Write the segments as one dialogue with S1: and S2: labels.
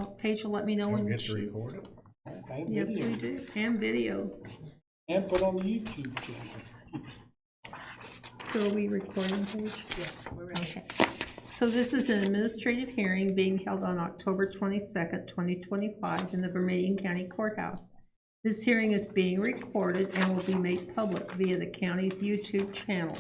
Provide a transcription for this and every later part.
S1: Paige will let me know when
S2: Get to
S1: she's.
S2: record it.
S3: And
S1: Yes,
S3: video.
S1: we do, and video.
S3: And put on the YouTube channel.
S1: So are we recording, Paige?
S4: Yes, we're ready.
S1: Okay. So this is an administrative hearing being held on October 22nd, 2025 in the Vermillion County Courthouse. This hearing is being recorded and will be made public via the county's YouTube channel.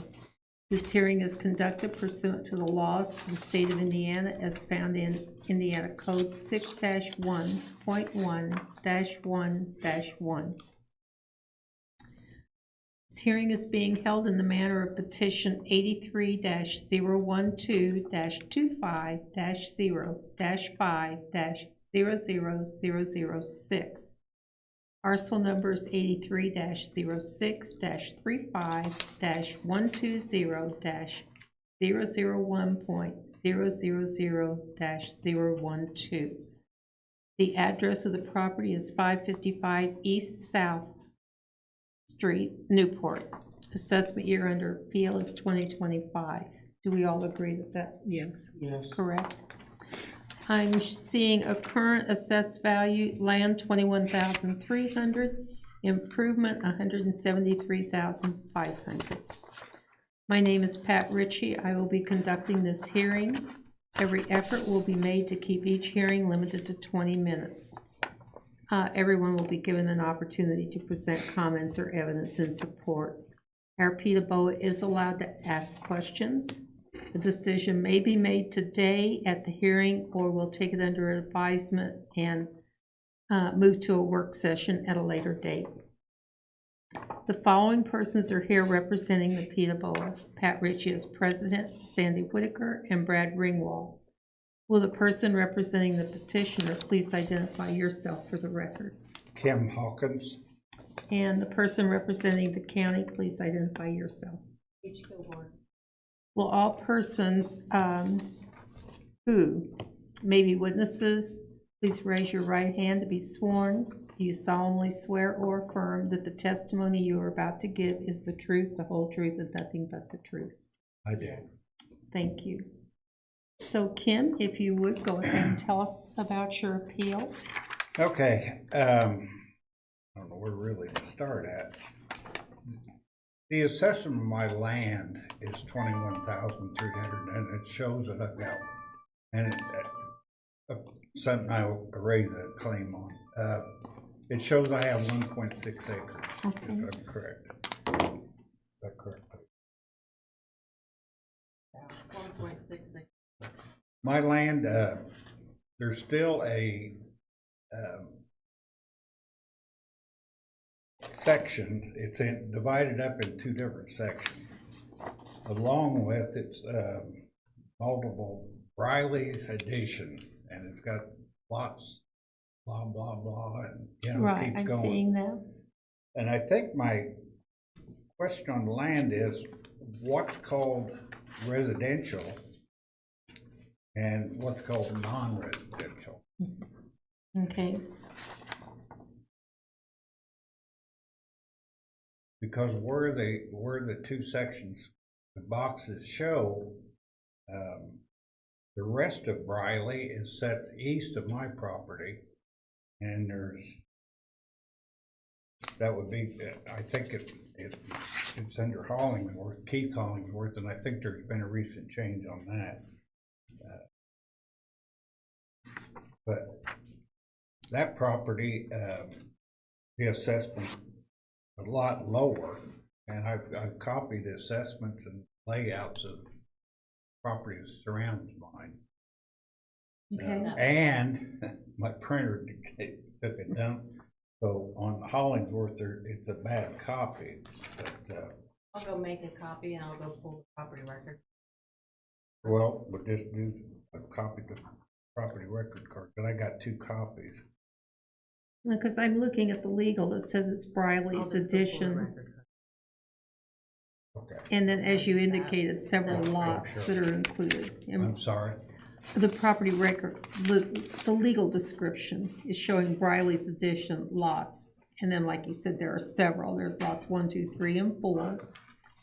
S1: This hearing is conducted pursuant to the laws of the state of Indiana as found in Indiana Code 6-1.1-1-1. This hearing is being held in the manner of petition 83-012-25-0-5-00006. Parcel number is 83-06-35-120-001.000-012. The address of the property is 555 East South Street, Newport. Assessment year under appeal is 2025. Do we all agree that that
S4: Yes.
S1: is correct? I'm seeing a current assessed value, land 21,300, improvement 173,500. My name is Pat Ritchie. I will be conducting this hearing. Every effort will be made to keep each hearing limited to 20 minutes. Everyone will be given an opportunity to present comments or evidence in support. Our PTABOA is allowed to ask questions. A decision may be made today at the hearing, or we'll take it under advisement and move to a work session at a later date. The following persons are here representing the PTABOA. Pat Ritchie is president, Sandy Whitaker, and Brad Ringwald. Will the person representing the petitioner please identify yourself for the record?
S2: Kim Hawkins.
S1: And the person representing the county, please identify yourself. Will all persons who may be witnesses, please raise your right hand to be sworn. Do you solemnly swear or affirm that the testimony you are about to give is the truth, the whole truth, and nothing but the truth?
S2: I do.
S1: Thank you. So Kim, if you would, go ahead and tell us about your appeal.
S2: Okay, I don't know where really to start at. The assessment of my land is 21,300, and it shows that I've got, and something I'll raise a claim on. It shows I have 1.6 acres,
S1: Okay.
S2: if I'm correct. Is that correct?
S4: 1.66.
S2: My land, there's still a section. It's divided up in two different sections. Along with its multiple Riley's addition, and it's got lots, blah blah blah, and
S1: Right,
S2: keeps
S1: I'm
S2: going.
S1: seeing that.
S2: And I think my question on the land is, what's called residential and what's called non-residential?
S1: Okay.
S2: Because where the two sections, the boxes show, the rest of Briley is set east of my property, and that would be, I think it's under Hollingsworth, Keith Hollingsworth, and I think there's been a recent change on that. But that property, the assessment a lot lower, and I've copied the assessments and layouts of property that surrounds mine.
S1: Okay.
S2: And my printer took it down, so on Hollingsworth it's a bad copy. But
S4: I'll go make a copy and I'll go pull the property record.
S2: well, but just do a copy of the property record card. But I got two copies.
S1: Because I'm looking at the legal that says it's
S4: I'll
S1: Briley's
S4: just go pull the
S1: addition.
S4: record.
S2: Okay.
S1: And then, as you indicated, several
S2: Yeah,
S1: lots
S2: sure.
S1: that are included. And
S2: I'm sorry.
S1: the property record, the legal description is showing Briley's addition lots. And then, like you said, there are several. There's lots 1, 2, 3, and 4.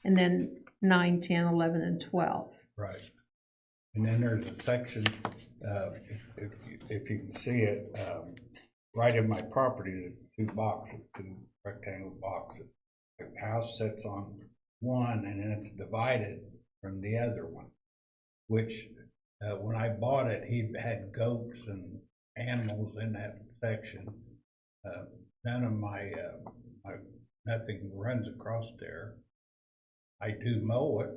S1: And then 9, 10, 11, and 12.
S2: Right. And then there's a section, if you can see it, right in my property, there's two boxes, two rectangle boxes. The house sits on one and then it's divided from the other one, which when I bought it, he had goats and animals in that section. None of my nothing runs across there. I do mow it.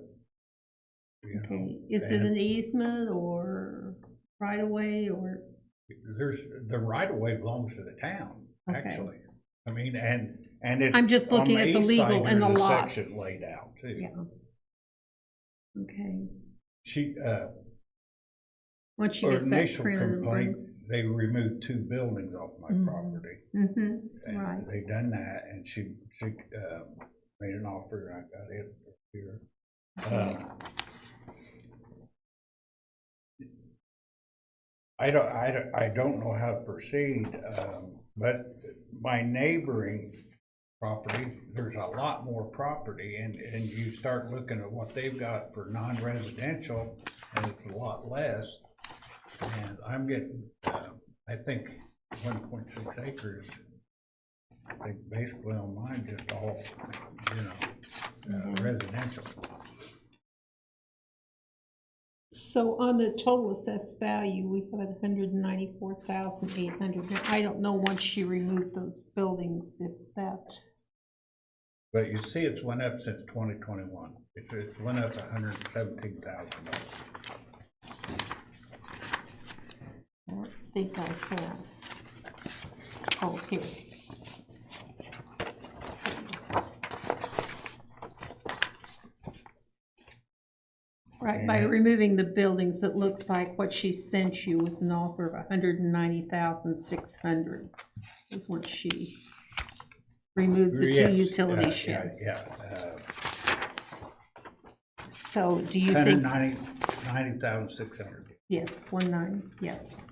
S2: You know,
S1: Okay, is it an easement or right of way or?
S2: there's, the right of way belongs to the town,
S1: Okay.
S2: actually. I mean, and it's.
S1: I'm just looking
S2: on
S1: at the
S2: east
S1: legal
S2: side,
S1: and the
S2: there's a
S1: lots.
S2: section laid out too.
S1: Yeah. Okay,
S2: She,
S1: once she
S2: or
S1: gets that
S2: initial
S1: printed and
S2: complaint,
S1: brings.
S2: they removed two buildings off my
S1: Mhm.
S2: property.
S1: Mm-hmm, right.
S2: And they done that, and she made an offer, and I got it here. I don't know how to proceed, but my neighboring properties, there's a lot more property, and you start looking at what they've got for non-residential, and it's a lot less. And I'm getting, I think 1.6 acres, I think basically on mine, just all, residential.
S1: So on the total assessed value, we have 194,800. Now, I don't know once she removed those buildings if that,
S2: But you see, it's went up since 2021. It's went up $117,000.
S1: I don't think I have. Oh, here. Right, by
S2: And-
S1: removing the buildings, it looks like what she sent you was an offer of 190,600 is what she removed the two
S2: Yes,
S1: utility
S2: yeah,
S1: sheds.
S2: Yeah,
S1: So do you think,
S2: 90,600.
S1: yes, 19, yes.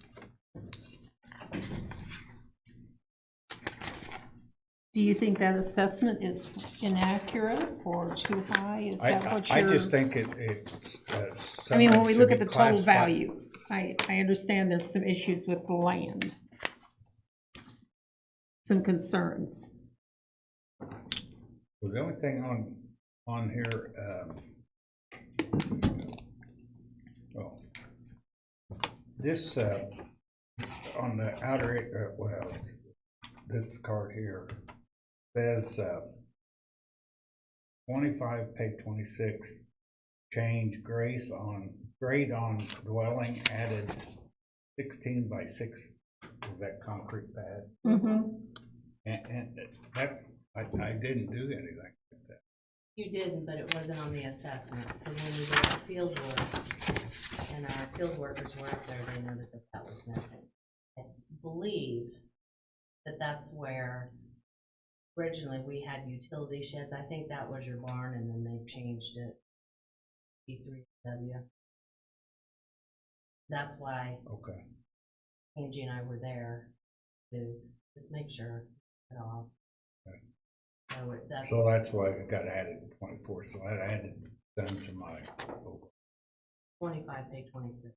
S1: Do you think that assessment is inaccurate or too high? Is that what
S2: I
S1: you're?
S2: just think it's.
S1: I mean, when
S2: something
S1: we
S2: should
S1: look
S2: be
S1: at the total
S2: classified.
S1: value, I understand there's some issues with the land. Some concerns.
S2: Well, the only thing on here, this, on the outer, well, this card here says, 25, page 26, change grade on dwelling added 16 by 6, is that concrete pad?
S1: Mm-hmm.
S2: And that's, I didn't do anything like that.
S4: You didn't, but it wasn't on the assessment, so when we did our field work, and our field workers were up there, they noticed that that was missing. I believe that that's where originally we had utility sheds, I think that was your barn, and then they changed it. P3W. That's why
S2: Okay.
S4: Angie and I were there to just make sure it all.
S2: Okay.
S4: So
S2: So that's why it got added to 24, so I added them to my,
S4: 25, page 26.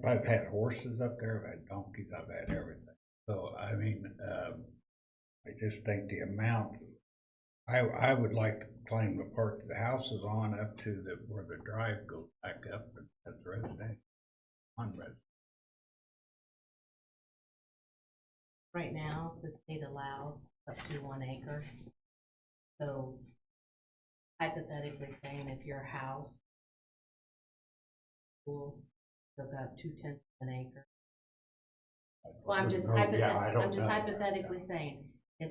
S2: I've had horses up there, I've had donkeys, I've had everything. So, I mean, I just think the amount, I would like to claim the part that the house is on up to where the drive goes back up, and that's residential, unresidential.
S4: Right now, the state allows up to 1 acre. So hypothetically saying if your house will look up 2/10 of an acre. Well, I'm just hypothetically saying, if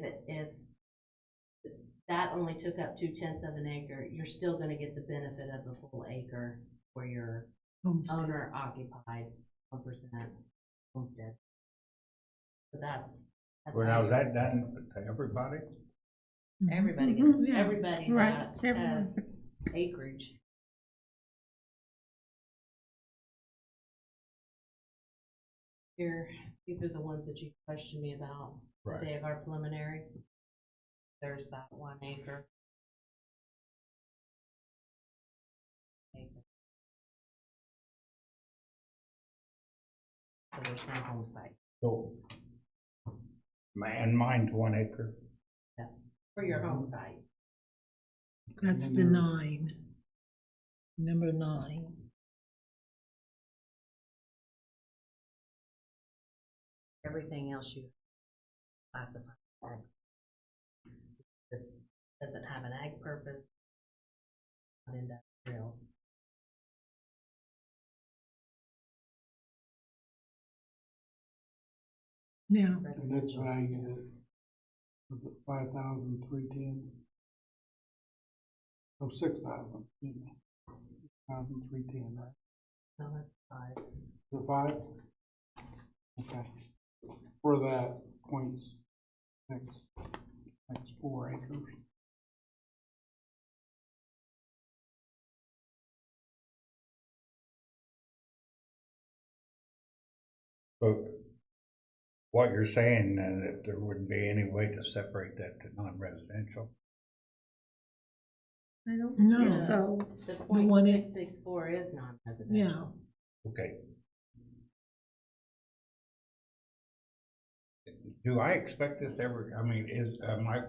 S4: that only took up 2/10 of an acre, you're still gonna get the benefit of the full acre where you're owner occupied 1% homestead. So that's
S2: Well, now, is that done to everybody?
S4: everybody
S1: Mhm,
S4: gets,
S1: yeah.
S4: everybody
S1: Right,
S4: that
S1: everyone.
S4: has acreage. Here, these are the ones that you questioned me about. the
S2: Right.
S4: day of our preliminary. There's that 1 acre. So there's no home site,
S2: So, and mine's 1 acre.
S4: yes, for your home site.
S5: That's the 9. Number 9.
S4: Everything else you classify as. It doesn't have an ag purpose, not industrial.
S5: Now,
S3: And that's valued at, was it 5,310? Oh, 6,000, excuse me. 6,310, right?
S4: No, that's 5.
S3: Is it 5? Okay. For that points, next 4 acres.
S2: So what you're saying, that there wouldn't be any way to separate that to non-residential?
S1: I don't
S5: No.
S1: think so.
S4: The
S5: one in-
S4: .664 is non-residential.
S5: yeah,
S2: Okay. Do I expect this every, I mean,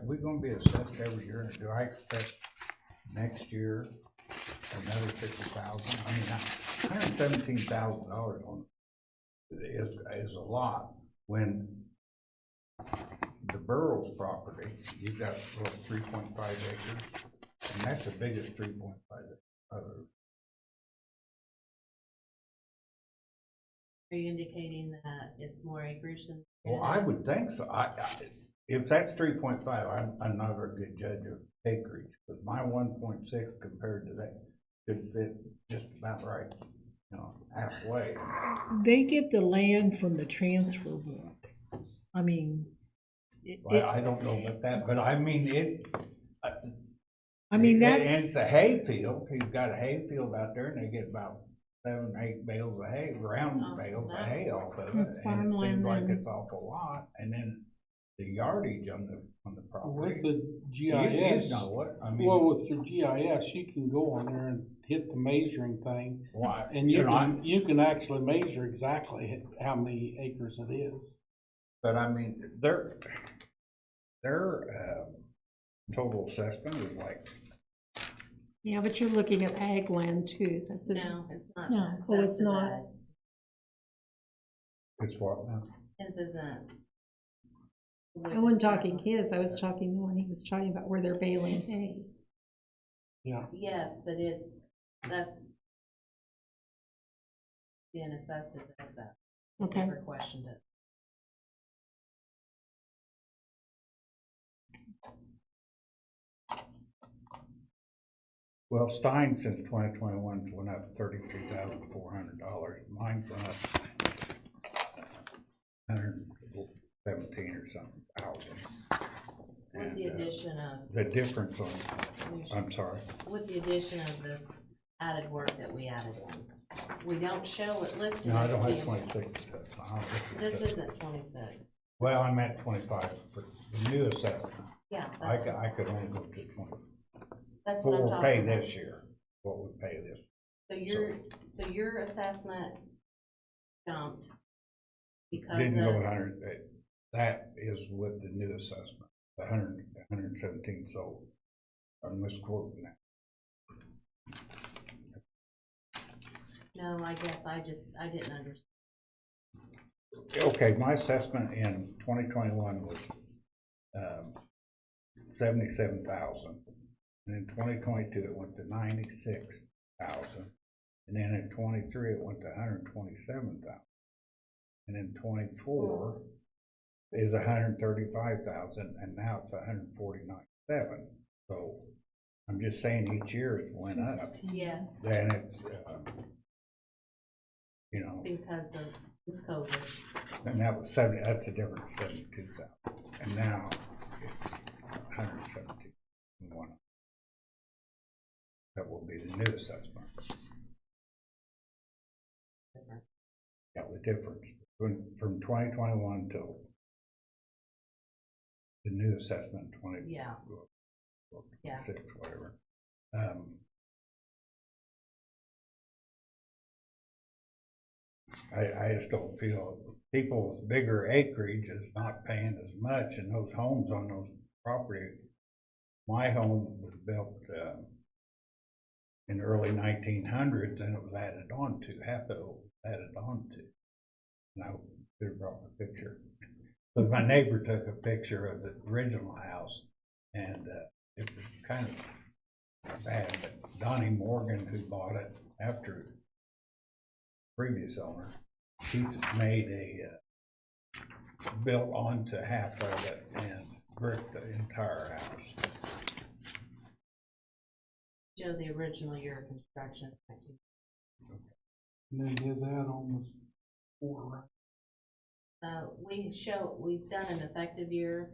S2: we gonna be assessed every year? Do I expect next year another 50,000? I mean, $117,000 on is a lot when the Burrows property, you've got 3.5 acres, and that's the biggest 3.5 acres.
S4: Are you indicating that it's more acreage than?
S2: Well, I would think so. If that's 3.5, I'm not a very good judge of acreage, but my 1.6 compared to that could fit just about right, halfway.
S5: they get the land from the transfer book. I mean,
S2: I don't know about that, but I mean,
S5: I mean,
S2: and
S5: that's,
S2: it's a hay field. He's got a hay field out there, and they get about 7 or 8 bales of hay, round bales of hay off of it.
S1: That's
S2: And it
S1: farmland
S2: seems like
S1: and-
S2: it's awful lot, and then the yardage on the
S3: With
S2: property.
S3: the
S2: You
S3: GIS,
S2: know it, I mean.
S3: well, with your GIS, you can go on there and hit the measuring thing,
S2: Why?
S3: and you can actually measure exactly how many acres it is.
S2: But I mean, their total assessment is like,
S1: Yeah, but you're looking at ag land too. That's
S4: No, it's not.
S5: No.
S4: that.
S1: Oh, it's
S4: Assessed as
S1: not.
S4: ag.
S2: it's what now?
S4: His isn't.
S1: I wasn't talking his, I was talking the one he was talking about where they're baling hay.
S3: Yeah.
S4: Yes, but that's being assessed as excess.
S1: Okay.
S4: Never questioned it.
S2: Well, Stein since 2021 went up $33,400. Mine went up 117 or something thousand.
S4: With the addition of,
S2: The difference on, I'm sorry.
S4: with the addition of this added work that we added in. We don't show it listed.
S2: No, I don't
S4: as
S2: have
S4: being-
S2: 26.
S4: This isn't 26.
S2: Well, I'm at 25 for the new assessment.
S4: Yeah,
S2: I
S4: that's,
S2: could only go to 20.
S4: that's
S2: What
S4: what I'm
S2: we'll pay
S4: talking about.
S2: this year, what we pay this.
S4: So your assessment jumped because
S2: Didn't go
S4: of,
S2: 100, that is with the new assessment, the 117, so I'm misquoting that.
S4: no, I guess I didn't understand.
S2: Okay, my assessment in 2021 was 77,000. And in 2022, it went to 96,000. And then in 23, it went to 127,000. And in 24 is 135,000, and now it's 149,700. So I'm just saying each year it went up.
S4: Yes,
S2: Then it's,
S4: because of, since COVID.
S2: and that was 70, that's a difference, 72,000. And now it's 117,100. That will be the new assessment. Yeah, the difference from 2021 till the new assessment, 20.
S4: Yeah. Yeah.
S2: 26, whatever. I just don't feel people with bigger acreage is not paying as much, and those homes on those property. My home was built in the early 1900s, and it was added on to, half of it was added on to. And I could have brought a picture. But my neighbor took a picture of the original house, and it was kind of bad. But Donnie Morgan, who bought it after previous owner, he made built onto half of it and bricked the entire house.
S4: Show the original year of construction.
S3: And they did that on the 4, right?
S4: We've done an effective year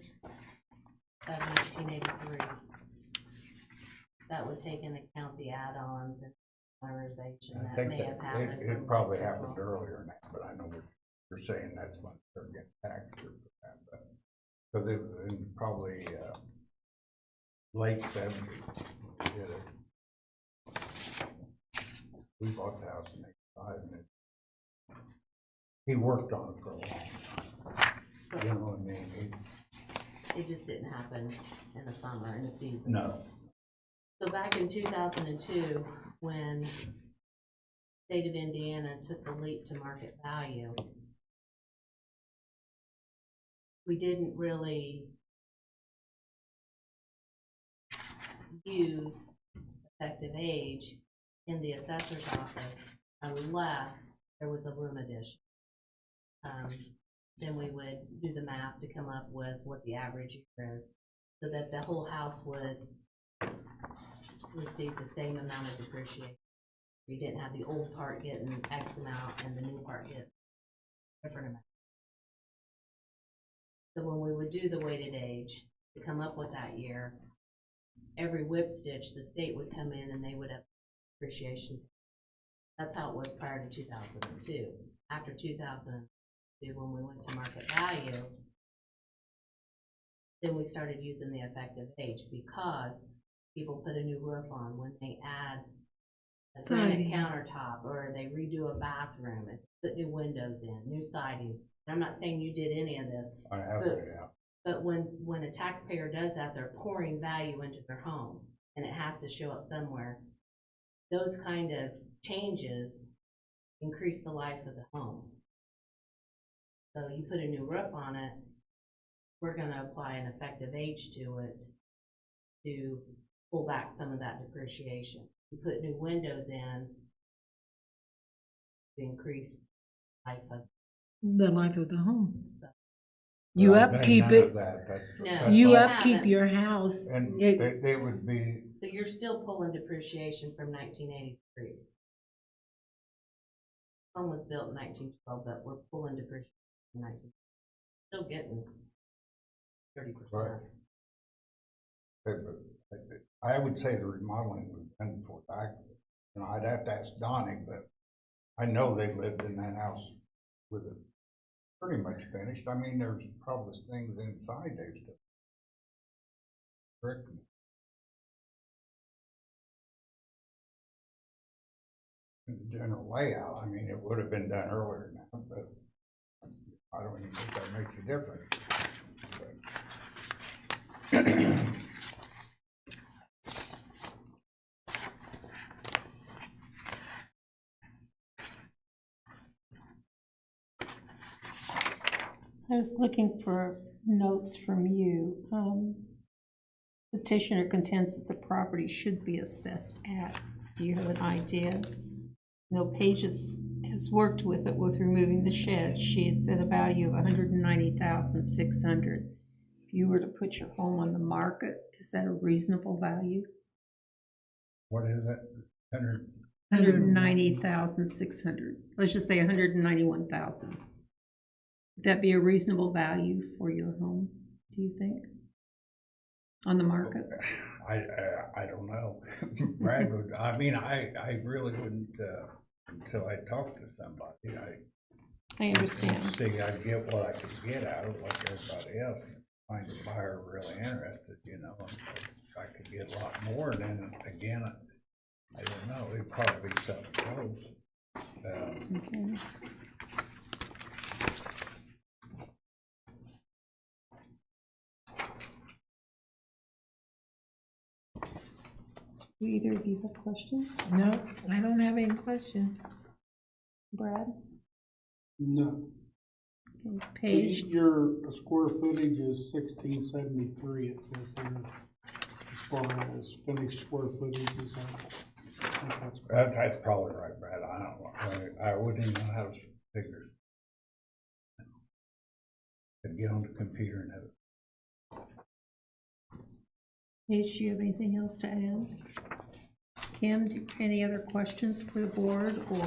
S4: of 1983. That would take into account the add-ons and amortization
S2: I
S4: that
S2: think
S4: may have
S2: that
S4: happened.
S2: it probably happened earlier now, but I know what you're saying, that's when they're getting taxed for that. But because it was in probably late 70s. We bought the house in 85, and he worked on it for a long time. You know what I mean?
S4: It just didn't happen in the summer, in the season.
S2: No.
S4: So back in 2002, when state of Indiana took the leap to market value, we didn't really use effective age in the assessor's office unless there was a room addition. Then we would do the math to come up with what the average year is, so that the whole house would receive the same amount of depreciation. You didn't have the old part getting X amount and the new part get different amount. So when we would do the weighted age to come up with that year, every whip stitch, the state would come in and they would have depreciation. That's how it was prior to 2002. After 2002, when we went to market value, then we started using the effective age because people put a new roof on when they add a granite countertop, or they redo a bathroom and put new windows in, new siding. And I'm not saying you did any of this.
S2: I haven't, yeah.
S4: But when a taxpayer does that, they're pouring value into their home, and it has to show up somewhere. Those kind of changes increase the life of the home. So you put a new roof on it, we're gonna apply an effective age to it to pull back some of that depreciation. You put new windows in to increase life of
S5: The life of the home.
S4: so.
S5: You
S2: Well, I've
S5: upkeep
S2: done none
S5: it,
S2: of that,
S4: No.
S5: you
S4: You
S5: upkeep
S4: haven't.
S5: your house.
S2: and
S5: It-
S2: they would be,
S4: So you're still pulling depreciation from 1983. Home was built in 1912, but we're pulling depreciation from 19. Still getting 30%.
S2: I would say the remodeling was done before I, I'd have to ask Donnie, but I know they lived in that house with it pretty much finished. I mean, there's probably things inside they still brick. The general layout, I mean, it would have been done earlier now, but I don't even think that makes a difference.
S1: I was looking for notes from you. Petitioner contends that the property should be assessed at. Do you have an idea? No, Paige has worked with it with removing the shed. She had set a value of $190,600. If you were to put your home on the market, is that a reasonable value?
S2: What is it?
S1: 190,600. Let's just say 191,000. Would that be a reasonable value for your home, do you think? On the market?
S2: I don't know. Brad would, I mean, I really wouldn't, until I talk to somebody,
S1: I understand.
S2: see, I get what I could get out of it like everybody else. find a buyer really interested, you know, and I could get a lot more, and then again, I don't know, it'd probably be something close.
S1: Okay. Do either of you have questions?
S5: No, I don't have any questions.
S1: Brad?
S3: No.
S1: Okay. Paige?
S3: Your square footage is 1673, it says here, as far as finished square footage is I think that's
S2: That's probably right, Brad, I don't know, I wouldn't even know how to figure. Could get on the computer and have it.
S1: Paige, do you have anything else to add? Kim, any other questions for the board or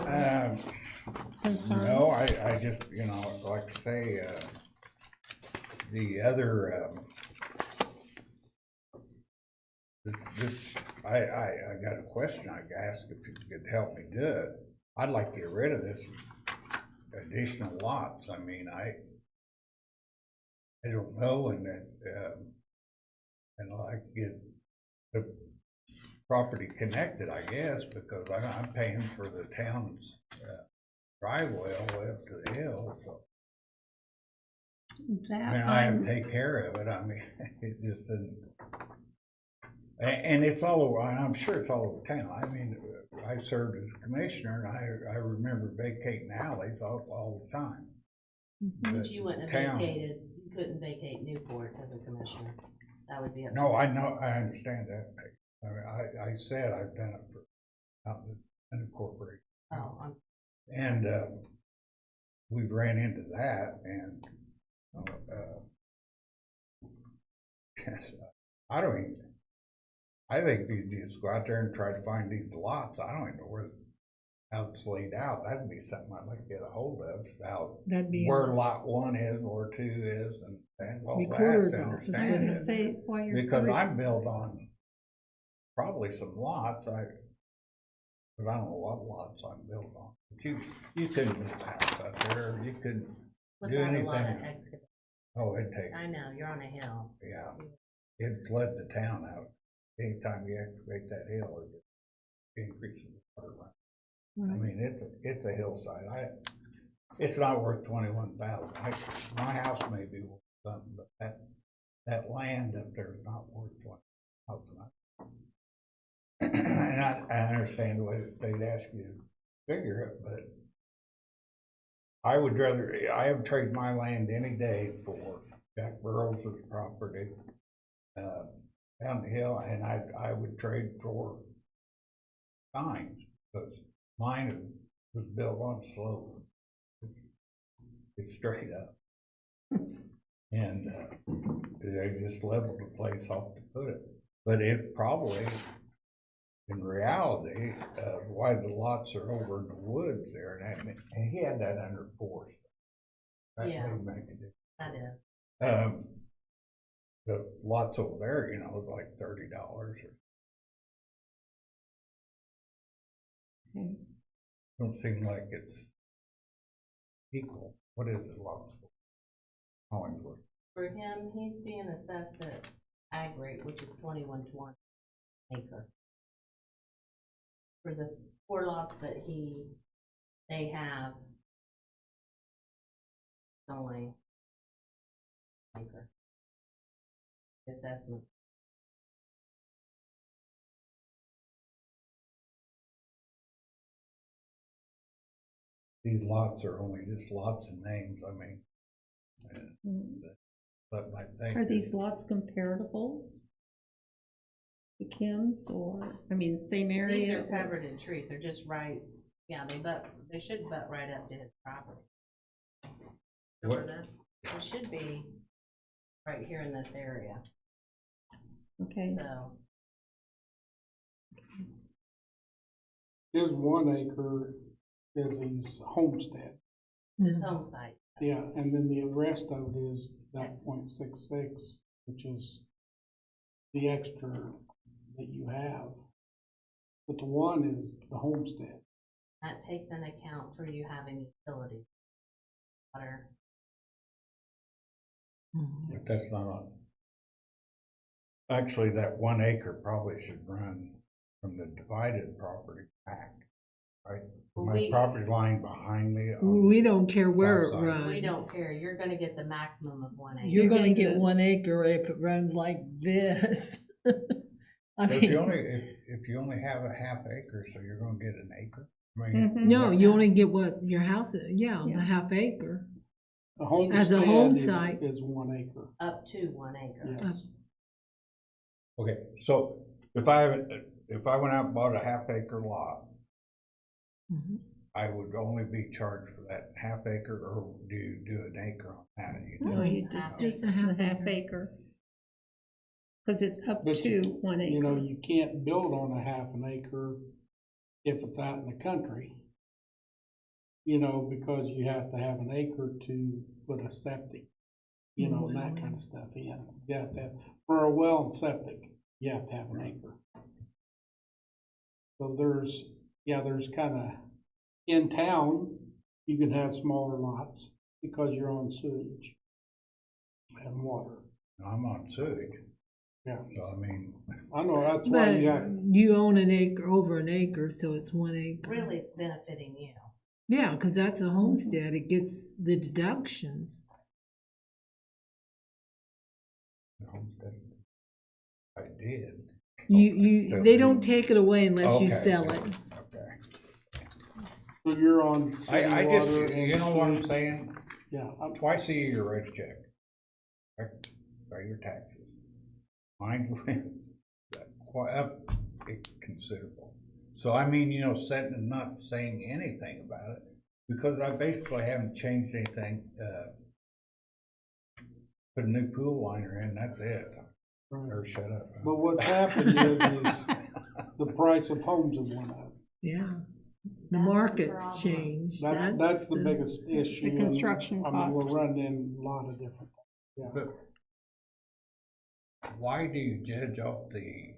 S1: concerns?
S2: No, I just, you know, like I say, the other, I got a question I asked if you could help me do it. I'd like to get rid of this additional lots. I mean, I don't know, and that, and I could get the property connected, I guess, because I'm paying for the town's driveway all the way up to the hill, so. I mean, I have to take care of it, I mean, it just didn't. And it's all over, I'm sure it's all over town. I mean, I served as commissioner, and I remember vacating alleys all the time.
S4: But you wouldn't have
S2: Town-
S4: vacated, you couldn't vacate Newport as a commissioner. That would be up to
S2: No,
S4: you.
S2: I know, I understand that. I mean, I said I've done it for out in the corporation.
S4: Oh, I'm
S2: And we ran into that, and yes, I don't even, I think if you just go out there and try to find these lots, I don't even know how it's laid out. That'd be something I'd like to get a hold of, how,
S5: That'd be
S2: where lot 1 is, where 2 is, and all that
S5: Recorder's
S2: to
S5: office,
S1: I was
S2: understand
S1: gonna
S2: it.
S1: say, while you're.
S2: Because I'm built on probably some lots, but I don't know what lots I'm built on. But you couldn't build a house out there, you couldn't do
S4: without a lot of
S2: anything.
S4: excavation.
S2: Oh, it'd take,
S4: I know, you're on a hill.
S2: yeah, it'd flood the town out. Anytime you excavate that hill, it increases the water line. I
S1: Right.
S2: mean, it's a hillside. It's not worth 21,000. My house may be worth something, but that land up there is not worth 20,000. And I understand the way that they'd ask you to figure it, but I would rather, I have traded my land any day for Jack Burrows' property down the hill, and I would trade for Steins, because mine was built on slope. It's straight up. And they just leveled the place off to put it. But it probably, in reality, why the lots are over in the woods there, and he had that under forest. That
S4: Yeah.
S2: may make a difference.
S4: That is.
S2: The lots over there, you know, like $30 or.
S1: Okay.
S2: Don't seem like it's equal. What is it, lots for? Hollingsworth.
S4: For him, he's being assessed at ag rate, which is 2120 acre. For the 4 lots that they have, it's only acre assessment.
S2: These lots are only just lots and names, I mean. But I think.
S1: Are these lots comparable to Kim's, or, I mean, same area?
S4: These are
S1: or-
S4: covered in trees, they're just right, yeah, they should butt right up to his property.
S2: What-
S4: Remember that? It should be right here in this area,
S1: Okay,
S4: so,
S3: His 1 acre is his homestead.
S4: it's his home site.
S3: Yeah, and then the rest of it is that .66, which is the extra that you have. But the 1 is the homestead.
S4: That takes into account for you having utilities, water.
S2: but that's not on. Actually, that 1 acre probably should run from the divided property back, right?
S4: Well,
S2: My property line behind me. on
S5: We don't care where it
S2: south side.
S5: runs.
S4: We don't care, you're gonna get the maximum of 1 acre.
S5: You're gonna get
S1: the-
S5: 1 acre if it runs like this. I
S2: But if you
S5: mean,
S2: only have a half acre, so you're gonna get an acre? I mean,
S1: Mhm.
S5: no, you only get what your house is,
S1: Yeah.
S5: the half acre.
S3: The homestead
S5: As a home
S3: is-
S5: site.
S3: Is 1 acre,
S4: Up to 1 acre.
S3: yes.
S2: Okay, so if I went out and bought a half acre lot,
S5: Mhm.
S2: I would only be charged for that half acre, or do you do an acre on that? You
S1: No,
S2: do?
S1: you
S4: Half
S1: just
S5: a
S1: a
S5: half
S1: half
S5: acre.
S1: acre. Because it's up
S3: But
S1: to 1
S3: You know,
S1: acre.
S3: you can't build on a half an acre if it's out in the country. You know, because you have to have an acre to put a septic, you know, and that kind of stuff in. You have to have, for a well and septic, you have to have an acre. So there's kinda, in town, you can have smaller lots because you're on sewage and water.
S2: I'm on sewage,
S3: Yeah,
S2: so I mean,
S3: I know, that's why
S5: But
S3: you have,
S5: you own an acre, over an acre, so it's 1 acre.
S4: Really, it's benefiting you.
S5: Yeah, because that's a homestead, it gets the deductions.
S2: I did.
S5: You, they don't take it away unless you
S2: Okay.
S5: sell it.
S2: Okay.
S3: so you're on city
S2: I
S3: water
S2: just,
S3: and
S2: you know what I'm
S3: sewage.
S2: saying?
S3: Yeah,
S2: Twice a year you write a check. Right? Pay your taxes. Mine went quite up considerable. So I mean, you know, sitting and not saying anything about it, because I basically haven't changed anything. Put a new pool liner in, that's it.
S3: right.
S2: Or shut up.
S3: But what's happened is the price of homes have went up.
S5: Yeah, the
S4: the
S5: market's
S4: problem.
S5: changed.
S3: That's the biggest issue. and,
S1: construction
S3: I mean,
S1: cost.
S3: we're running in a lot of different, yeah.
S2: But why do you judge off the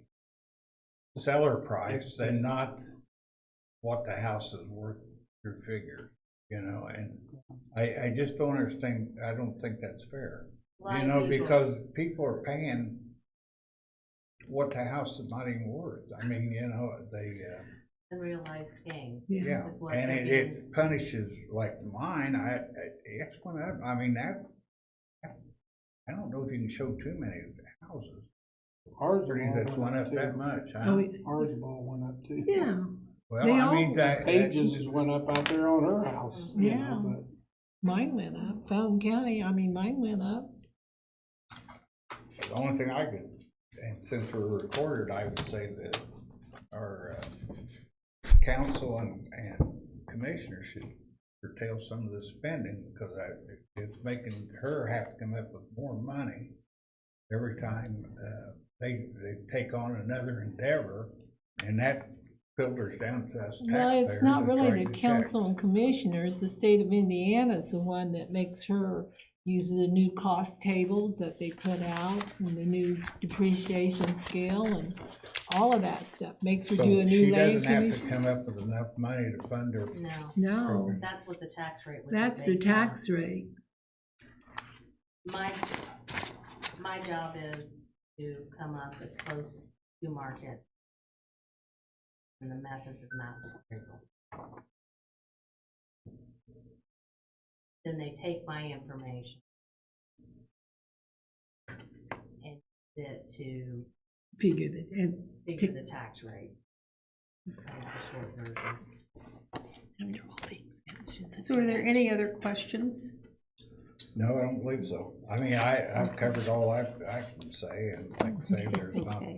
S2: seller price
S3: It's
S2: and
S3: just-
S2: not what the house is worth through figure? You know, and I just don't understand, I don't think that's fair.
S4: A lot
S2: You
S4: of
S2: know,
S4: people-
S2: because people are paying what the house is not even worth. I mean, you know, they,
S4: Unrealized gain.
S2: yeah,
S4: Is what
S2: and
S4: they're
S2: it punishes like mine, it's went up, I mean, I don't know if you can show too many houses.
S3: Ours
S2: That's went up that
S3: too.
S2: much, huh?
S5: Oh,
S3: Ours have all went up too.
S5: yeah,
S2: Well,
S5: They
S2: I mean,
S5: all-
S2: that.
S3: Pages has went up out there on her house. you
S5: Yeah.
S3: know, but
S5: mine went up. Fountain County, I mean, mine went up.
S2: The only thing I could, and since we're recorded, I would say that our council and commissioners should curtail some of the spending, because it's making her have to come up with more money every time they take on another endeavor, and that filters down to us taxpayers.
S5: Well, it's not
S2: that
S5: really
S2: write
S5: the
S2: checks.
S5: council and commissioners, the state of Indiana is the one that makes her use the new cost tables that they put out, and the new depreciation scale, and all of that stuff, makes her
S2: So
S5: do a new
S2: she
S5: land
S2: doesn't have to
S5: commission.
S2: come up with enough money to fund her.
S4: No,
S5: No,
S4: that's what the tax rate would be.
S5: that's the
S4: based on.
S5: tax rate.
S4: My job is to come up as close to market and the methods of mass appraisal. Then they take my information and use it to
S5: Figure that, and
S4: figure the tax rate. Kind of the short version.
S5: under all the exemptions.
S1: So are there any other questions?
S2: No, I don't believe so. I mean, I've covered all I can say, and like I say, there's not,
S1: Okay.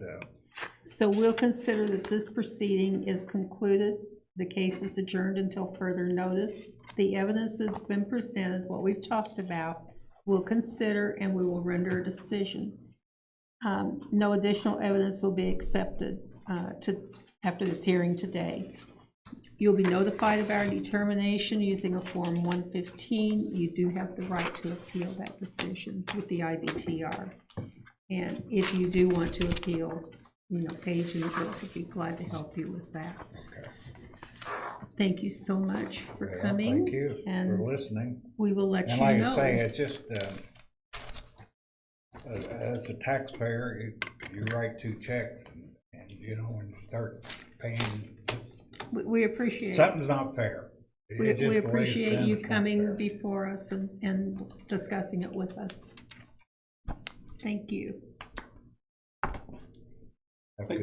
S1: So we'll consider that this proceeding is concluded. The case is adjourned until further notice. The evidence that's been presented, what we've talked about, we'll consider and we will render a decision. No additional evidence will be accepted after this hearing today. You'll be notified of our determination using a Form 115. You do have the right to appeal that decision with the IBTR. And if you do want to appeal, you know, Paige and the girls would be glad to help you with that.
S2: Okay.
S1: Thank you so much for
S2: Well,
S1: coming.
S2: thank you for
S1: And
S2: listening.
S1: we will let
S2: And
S1: you
S2: like
S1: know.
S2: I say, it's just, as a taxpayer, you write 2 checks and you know, and start paying,
S1: We appreciate,
S2: something's not fair.
S1: we
S2: It's just the way it's
S1: appreciate
S2: done,
S1: you
S2: it's not
S1: coming
S2: fair.
S1: before us and discussing it with us. Thank you.
S2: Have a good